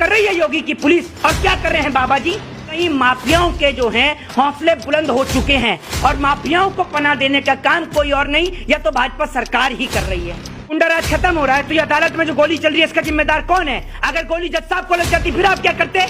कर रही है योगी की पुलिस और क्या कर रहे हैं बाबा जी? कई माफियाओं के जो हैं हौसले बुलंद हो चुके हैं और माफियाओं को पनाह देने का काम कोई और नहीं, या तो भाजपा सरकार ही कर रही है। गुंडाराज खत्म हो रहा है तो ये अदालत में जो गोली चल रही है इसका जिम्मेदार कौन है? अगर गोली जज साहब को लग जाती फिर आप क्या करते?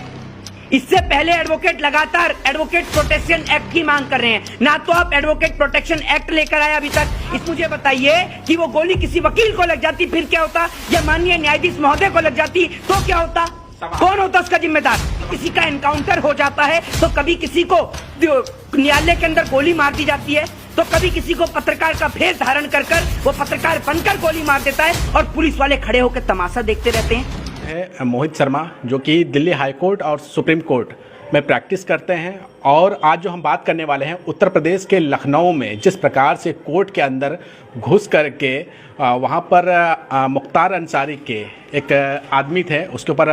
इससे पहले एडवोकेट लगातार एडवोकेट प्रोटेक्शन एक्ट की मांग कर रहे हैं, ना तो आप एडवोकेट प्रोटेक्शन एक्ट लेकर आए अभी तक। इस मुझे बताइए कि वो गोली किसी वकील को लग जाती फिर क्या होता, या माननीय न्यायाधीश महोदय को लग जाती तो क्या होता? कौन होता उसका जिम्मेदार? किसी का एनकाउंटर हो जाता है तो कभी किसी को न्यायालय के अंदर गोली मार दी जाती है, तो कभी किसी को पत्रकार का भेष धारण कर वो पत्रकार बनकर गोली मार देता है और पुलिस वाले खड़े होकर तमाशा देखते रहते हैं। है मोहित शर्मा, जो कि दिल्ली हाई कोर्ट और सुप्रीम कोर्ट में प्रैक्टिस करते हैं। और आज जो हम बात करने वाले हैं उत्तर प्रदेश के लखनऊ में जिस प्रकार से कोर्ट के अंदर घुस करके वहाँ पर मुख्तार अंसारी के एक आदमी थे, उसके ऊपर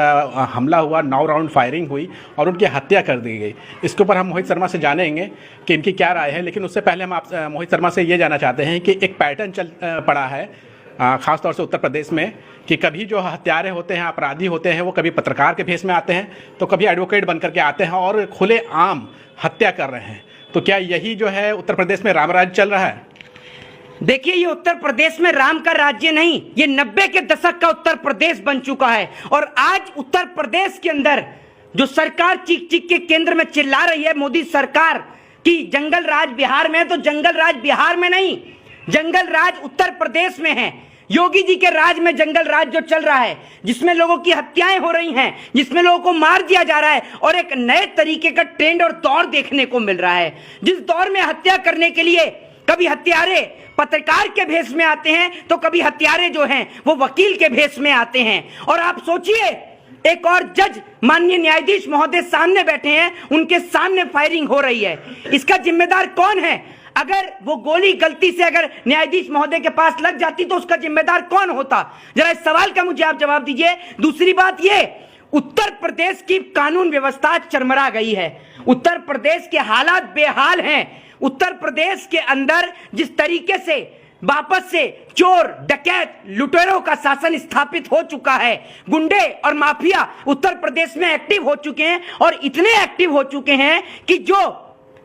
हमला हुआ, 9 राउंड फायरिंग हुई और उनकी हत्या कर दी गई। इसके ऊपर हम मोहित शर्मा से जानेंगे कि इनकी क्या राय है। लेकिन उससे पहले हम आप मोहित शर्मा से ये जानना चाहते हैं कि एक पैटर्न चल पड़ा है ख़ासतौर से उत्तर प्रदेश में कि कभी जो हत्यारे होते हैं, अपराधी होते हैं, वो कभी पत्रकार के भेष में आते हैं तो कभी एडवोकेट बन करके आते हैं और खुले आम हत्या कर रहे हैं। तो क्या यही जो है उत्तर प्रदेश में रामराज चल रहा है? देखिए, ये उत्तर प्रदेश में राम का राज्य नहीं, ये 90 के दशक का उत्तर प्रदेश बन चुका है। और आज उत्तर प्रदेश के अंदर जो सरकार चीख चीख के केंद्र में चिल्ला रही है मोदी सरकार की जंगल राज बिहार में, तो जंगल राज बिहार में नहीं, जंगल राज उत्तर प्रदेश में है। योगी जी के राज में जंगल राज जो चल रहा है, जिसमें लोगों की हत्याएं हो रही हैं, जिसमें लोगों को मार दिया जा रहा है और एक नए तरीके का ट्रेंड और दौर देखने को मिल रहा है, जिस दौर में हत्या करने के लिए कभी हत्यारे पत्रकार के भेष में आते हैं तो कभी हत्यारे जो हैं वो वकील के भेष में आते हैं। और आप सोचिए, एक और जज माननीय न्यायाधीश महोदय सामने बैठे हैं, उनके सामने फायरिंग हो रही है। इसका जिम्मेदार कौन है? अगर वो गोली गलती से अगर न्यायाधीश महोदय के पास लग जाती तो उसका जिम्मेदार कौन होता? जरा इस सवाल का मुझे आप जवाब दीजिए। दूसरी बात ये, उत्तर प्रदेश की कानून व्यवस्था चरमरा गई है, उत्तर प्रदेश के हालात बेहाल हैं। उत्तर प्रदेश के अंदर जिस तरीके से वापस से चोर डकैत लुटेरों का शासन स्थापित हो चुका है, गुंडे और माफिया उत्तर प्रदेश में एक्टिव हो चुके हैं और इतने एक्टिव हो चुके हैं कि जो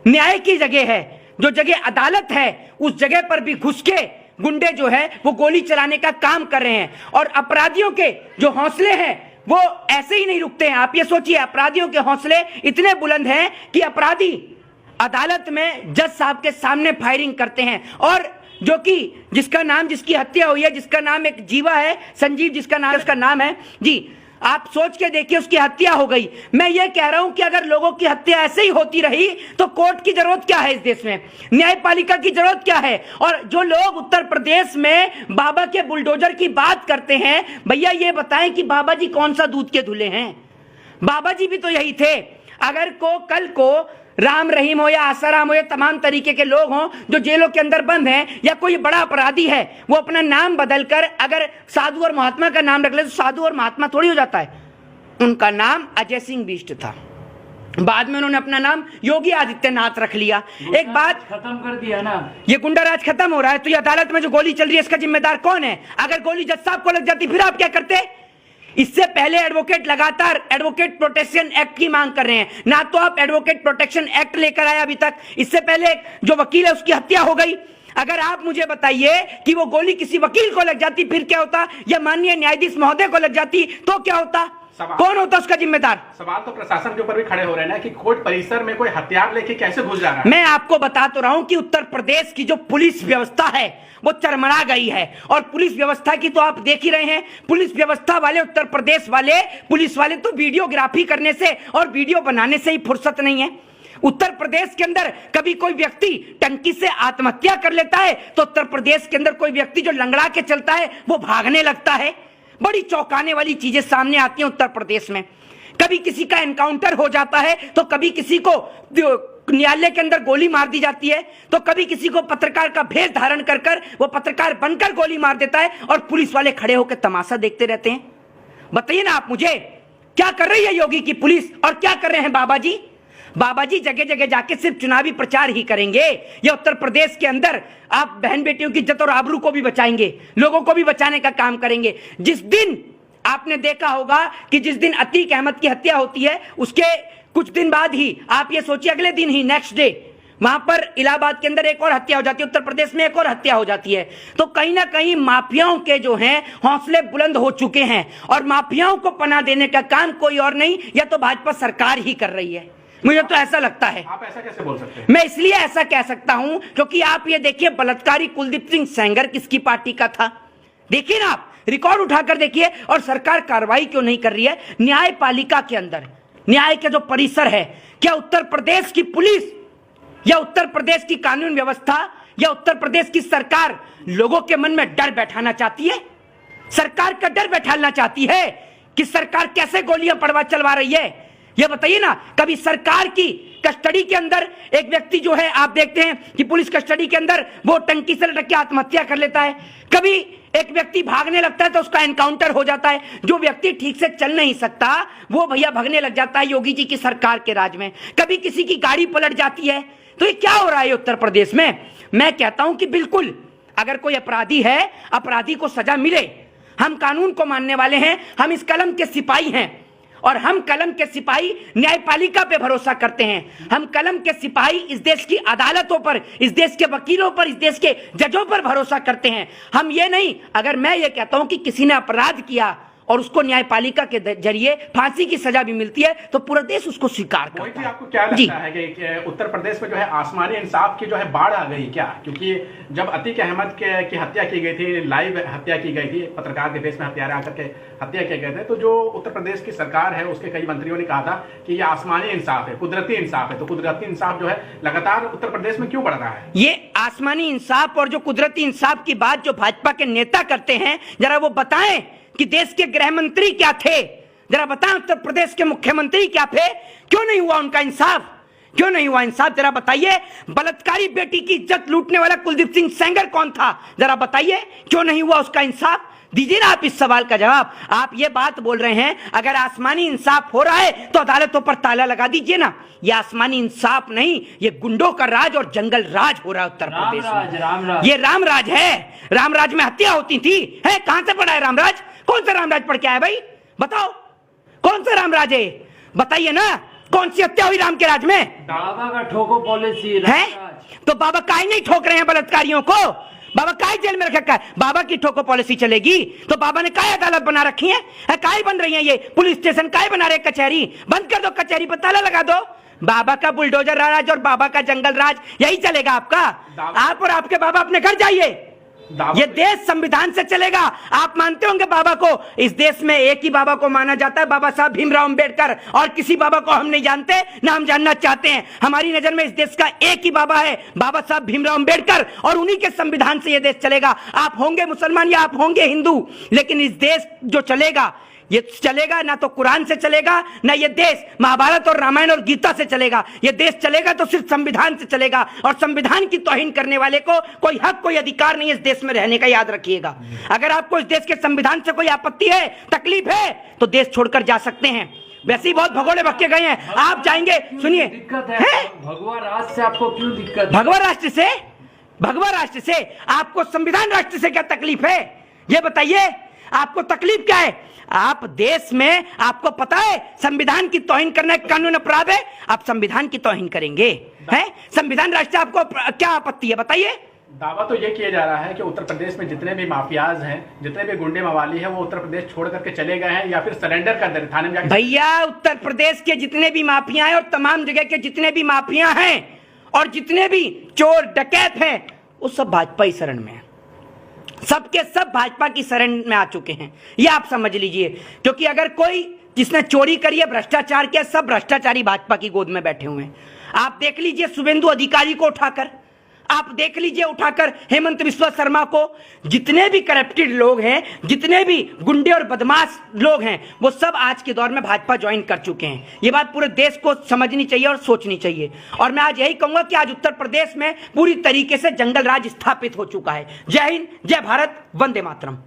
न्याय की जगह है, जो जगह अदालत है, उस जगह पर भी घुस के गुंडे जो है वो गोली चलाने का काम कर रहे हैं। और अपराधियों के जो हौसले हैं वो ऐसे ही नहीं रुकते हैं। आप ये सोचिए, अपराधियों के हौसले इतने बुलंद हैं कि अपराधी अदालत में जज साहब के सामने फायरिंग करते हैं। और जो कि जिसका नाम, जिसकी हत्या हुई है, जिसका नाम एक जीवा है, संजीव जिसका नाम, उसका नाम है जी, आप सोच के देखिए, उसकी हत्या हो गई। मैं ये कह रहा हूं कि अगर लोगों की हत्या ऐसे ही होती रही तो कोर्ट की जरूरत क्या है इस देश में, न्यायपालिका की जरूरत क्या है? और जो लोग उत्तर प्रदेश में बाबा के बुलडोजर की बात करते हैं, भैया ये बताएं कि बाबा जी कौन सा दूध के धुले हैं? बाबा जी भी तो यही थे। अगर को कल को राम रहीम हो या आसाराम हो या तमाम तरीके के लोग हों जो जेलों के अंदर बंद हैं, या कोई बड़ा अपराधी है, वो अपना नाम बदलकर अगर साधु और महात्मा का नाम रख ले तो साधु और महात्मा थोड़ी हो जाता है। उनका नाम अजय सिंह बिष्ट था, बाद में उन्होंने अपना नाम योगी आदित्यनाथ रख लिया। एक बात खत्म कर दिया ना, ये गुंडाराज खत्म हो रहा है तो ये अदालत में जो गोली चल रही है इसका जिम्मेदार कौन है? अगर गोली जज साहब को लग जाती फिर आप क्या करते? इससे पहले एडवोकेट लगातार एडवोकेट प्रोटेक्शन एक्ट की मांग कर रहे हैं, ना तो आप एडवोकेट प्रोटेक्शन एक्ट लेकर आए अभी तक। इससे पहले जो वकील है उसकी हत्या हो गई। अगर आप मुझे बताइए कि वो गोली किसी वकील को लग जाती फिर क्या होता, या माननीय न्यायाधीश महोदय को लग जाती तो क्या होता? कौन होता उसका जिम्मेदार? सवाल तो प्रशासन के ऊपर भी खड़े हो रहे हैं ना कि कोर्ट परिसर में कोई हथियार लेके कैसे घुस जा रहा है। मैं आपको बता तो रहा हूं कि उत्तर प्रदेश की जो पुलिस व्यवस्था है वो चरमरा गई है। और पुलिस व्यवस्था की तो आप देख ही रहे हैं, पुलिस व्यवस्था वाले, उत्तर प्रदेश वाले पुलिस वाले तो वीडियोग्राफी करने से और वीडियो बनाने से ही फुर्सत नहीं है। उत्तर प्रदेश के अंदर कभी कोई व्यक्ति टंकी से आत्महत्या कर लेता है तो उत्तर प्रदेश के अंदर कोई व्यक्ति जो लंगड़ा के चलता है वो भागने लगता है। बड़ी चौंकाने वाली चीजें सामने आती हैं उत्तर प्रदेश में। कभी किसी का एनकाउंटर हो जाता है तो कभी किसी को न्यायालय के अंदर गोली मार दी जाती है, तो कभी किसी को पत्रकार का भेष धारण कर वो पत्रकार बनकर गोली मार देता है और पुलिस वाले खड़े होकर तमाशा देखते रहते हैं। बताइए ना आप मुझे, क्या कर रही है योगी की पुलिस और क्या कर रहे हैं बाबा जी? बाबा जी जगह जगह जाके सिर्फ चुनावी प्रचार ही करेंगे या उत्तर प्रदेश के अंदर आप बहन बेटियों की इज्जत और आबरू को भी बचाएंगे, लोगों को भी बचाने का काम करेंगे? जिस दिन आपने देखा होगा कि जिस दिन अतीक अहमद की हत्या होती है उसके कुछ दिन बाद ही, आप ये सोचिए अगले दिन ही, नेक्स्ट डे, वहां पर इलाहाबाद के अंदर एक और हत्या हो जाती है, उत्तर प्रदेश में एक और हत्या हो जाती है। तो कहीं ना कहीं माफियाओं के जो हैं हौसले बुलंद हो चुके हैं और माफियाओं को पनाह देने का काम कोई और नहीं, या तो भाजपा सरकार ही कर रही है। मुझे तो ऐसा लगता है। आप ऐसा कैसे बोल सकते हैं? मैं इसलिए ऐसा कह सकता हूं क्योंकि आप ये देखिए, बलात्कारी कुलदीप सिंह सेंगर किसकी पार्टी का था? देखिए ना, आप रिकॉर्ड उठाकर देखिए। और सरकार कार्रवाई क्यों नहीं कर रही है? न्यायपालिका के अंदर, न्याय का जो परिसर है, क्या उत्तर प्रदेश की पुलिस या उत्तर प्रदेश की कानून व्यवस्था या उत्तर प्रदेश की सरकार लोगों के मन में डर बैठाना चाहती है? सरकार का डर बैठाना चाहती है कि सरकार कैसे गोलियां पड़वा चलवा रही है? ये बताइए ना। कभी सरकार की कस्टडी के अंदर एक व्यक्ति जो है, आप देखते हैं कि पुलिस कस्टडी के अंदर वो टंकी से लटक के आत्महत्या कर लेता है। कभी एक व्यक्ति भागने लगता है तो उसका एनकाउंटर हो जाता है। जो व्यक्ति ठीक से चल नहीं सकता वो भैया भागने लग जाता है योगी जी की सरकार के राज में। कभी किसी की गाड़ी पलट जाती है। तो ये क्या हो रहा है उत्तर प्रदेश में? मैं कहता हूं कि बिल्कुल, अगर कोई अपराधी है, अपराधी को सजा मिले। हम कानून को मानने वाले हैं, हम इस कलम के सिपाही हैं और हम कलम के सिपाही न्यायपालिका पे भरोसा करते हैं। हम कलम के सिपाही इस देश की अदालतों पर, इस देश के वकीलों पर, इस देश के जजों पर भरोसा करते हैं। हम ये नहीं, अगर मैं ये कहता हूं कि किसी ने अपराध किया और उसको न्यायपालिका के जरिए फांसी की सजा भी मिलती है तो पूरा देश उसको स्वीकार करता है। आपको क्या लगता है कि उत्तर प्रदेश में जो है आसमानी इंसाफ की जो है बाढ़ आ गई क्या? क्योंकि जब अतीक अहमद की हत्या की गई थी, लाइव हत्या की गई थी, पत्रकार के बेस में हत्यारे आकर के हत्या किए गए थे, तो जो उत्तर प्रदेश की सरकार है उसके कई मंत्रियों ने कहा था कि ये आसमानी इंसाफ है, कुदरती इंसाफ है। तो कुदरती इंसाफ जो है लगातार उत्तर प्रदेश में क्यों बढ़ रहा है? ये आसमानी इंसाफ और जो कुदरती इंसाफ की बात जो भाजपा के नेता करते हैं, जरा वो बताएं कि देश के गृह मंत्री क्या थे, जरा बताएं उत्तर प्रदेश के मुख्यमंत्री क्या थे, क्यों नहीं हुआ उनका इंसाफ? क्यों नहीं हुआ इंसाफ? जरा बताइए। बलात्कारी बेटी की इज्जत लूटने वाला कुलदीप सिंह सेंगर कौन था? जरा बताइए, क्यों नहीं हुआ उसका इंसाफ? दीजिए ना आप इस सवाल का जवाब। आप ये बात बोल रहे हैं अगर आसमानी इंसाफ हो रहा है तो अदालतों पर ताला लगा दीजिए ना। ये आसमानी इंसाफ नहीं, ये गुंडों का राज और जंगल राज हो रहा है उत्तर प्रदेश में। ये रामराज है। रामराज में हत्या होती थी, है? कहां से पड़ा है रामराज? कौन सा रामराज पढ़ के आया भाई? बताओ कौन सा रामराज है? बताइए ना, कौन सी हत्या हुई राम के राज में? बाबा का ठोको पॉलिसी है। तो बाबा काहे नहीं ठोक रहे हैं बलात्कारियों को? बाबा काहे जेल में रखा है? बाबा की ठोको पॉलिसी चलेगी तो बाबा ने काहे अदालत बना रखी है? काहे बन रही है ये पुलिस स्टेशन? काहे बना रहे? कचहरी बंद कर दो, कचहरी पर ताला लगा दो। बाबा का बुलडोजर राज और बाबा का जंगल राज यही चलेगा आपका। आप और आपके बाबा अपने घर जाइए। ये देश संविधान से चलेगा। आप मानते होंगे बाबा को? इस देश में एक ही बाबा को माना जाता है, बाबा साहब भीमराव अंबेडकर, और किसी बाबा को हम नहीं जानते, ना हम जानना चाहते हैं। हमारी नजर में इस देश का एक ही बाबा है, बाबा साहब भीमराव अंबेडकर, और उन्हीं के संविधान से ये देश चलेगा। आप होंगे मुसलमान या आप होंगे हिंदू, लेकिन इस देश जो चलेगा, ये चलेगा ना तो कुरान से चलेगा, ना ये देश महाभारत और रामायण और गीता से चलेगा। ये देश चलेगा तो सिर्फ संविधान से चलेगा, और संविधान की तौहीन करने वाले को कोई हक, कोई अधिकार नहीं है इस देश में रहने का, याद रखिएगा। अगर आपको इस देश के संविधान से कोई आपत्ति है, तकलीफ है, तो देश छोड़कर जा सकते हैं। वैसे ही बहुत भगोड़े भक्के गए हैं, आप जाएंगे। सुनिए, दिक्कत है भगवा राष्ट्र से आपको क्यों दिक्कत? भगवा राष्ट्र से? भगवा राष्ट्र से आपको संविधान राष्ट्र से क्या तकलीफ है? ये बताइए, आपको तकलीफ क्या है? आप देश में, आपको पता है संविधान की तौहीन करना एक कानून अपराध है, आप संविधान की तौहीन करेंगे? हैं? संविधान राष्ट्र आपको क्या आपत्ति है? बताइए। दावा तो ये किया जा रहा है कि उत्तर प्रदेश में जितने भी माफियाज हैं, जितने भी गुंडे मवाली हैं, वो उत्तर प्रदेश छोड़ करके चले गए हैं या फिर सरेंडर कर दे थाने में जाकर। भैया, उत्तर प्रदेश के जितने भी माफिया हैं और तमाम जगह के जितने भी माफिया हैं और जितने भी चोर डकैत हैं, वो सब भाजपा ही शरण में है। सबके सब भाजपा की शरण में आ चुके हैं, ये आप समझ लीजिए। क्योंकि अगर कोई जिसने चोरी करी है, भ्रष्टाचार किया, सब भ्रष्टाचारी भाजपा की गोद में बैठे हुए हैं। आप देख लीजिए शुभेंदु अधिकारी को उठाकर, आप देख लीजिए उठाकर हेमंत बिस्वा शर्मा को। जितने भी करप्टेड लोग हैं, जितने भी गुंडे और बदमाश लोग हैं, वो सब आज के दौर में भाजपा ज्वाइन कर चुके हैं। ये बात पूरे देश को समझनी चाहिए और सोचनी चाहिए। और मैं आज यही कहूंगा कि आज उत्तर प्रदेश में पूरी तरीके से जंगल राज स्थापित हो चुका है। जय हिंद, जय भारत, वंदे मातरम।